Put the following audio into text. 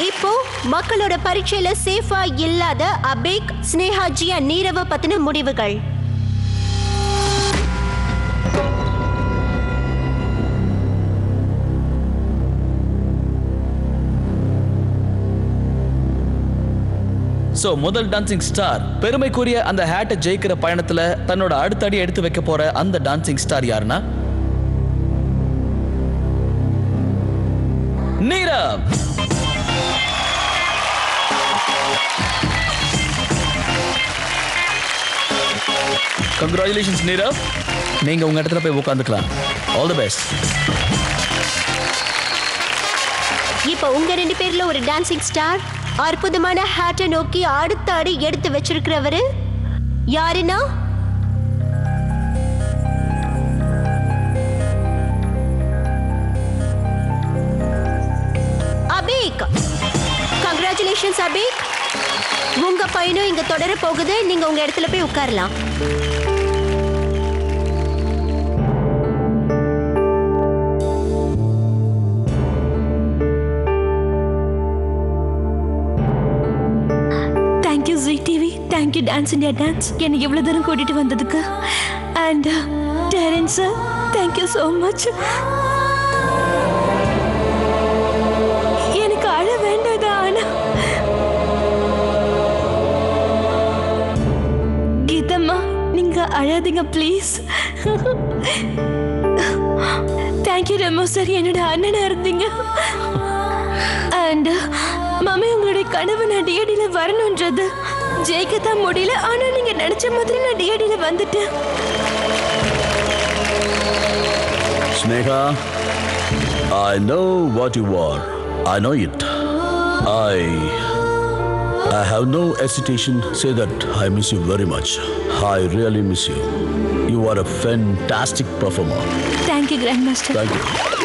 இப்போ மக்களோட பரீட்சையில சேஃபா இல்லாத அபேக், ஸ்னேஹா, ஜியா, நீரவ பத்தின முடிவுகள். சோ முதல் டான்சிங் ஸ்டார் பெருமைக்குரிய அந்த ஹேட்டை ஜெயிக்கிற பயணத்துல தன்னோட அடுத்த அடி எடுத்து வைக்க போற அந்த டான்சிங் ஸ்டார் யாருன்னா நீரவ். கங்க்ராச்சுலேஷன்ஸ் நீரவ், நீங்க உங்க இடத்துல போய் உட்காந்துக்கலாம். All the best. இப்போ உங்க 2 பேர்ல ஒரு டான்சிங் ஸ்டார் அற்புதமான ஹேட்டை நோக்கி அடுத்த அடி எடுத்து வச்சிருக்கிறவரு யாருன்னா அபேக். கங்க்ராச்சுலேஷன்ஸ் அபேக், உங்க பையனும் இங்க தொடர போகுது. நீங்க உங்க இடத்துல போய் உட்காரலாம். Thank you Dance India Dance. என்னை இவ்வளவு தூரம் கூட்டிட்டு வந்ததுக்கு. And Terence sir, thank you so much. எனக்கு அழ வேண்டாதா? ஆனா கீதம்மா, நீங்க அழாதீங்க please. Thank you Remo sir, என்னோட அண்ணனா இருந்தீங்க. And மாமி, உங்களுடைய கனவு நான் டிஏடில வரணும்ன்றது ஜெயிக்கத்தான் முடியல. ஆனா நீங்க நினைச்ச மாதிரி நான் டிஏடில வந்துட்டேன். Sneha, I know what you are. I know it. I have no hesitation to say that I miss you very much. I really miss you. You are a fantastic performer. Thank you, Grandmaster. Thank you.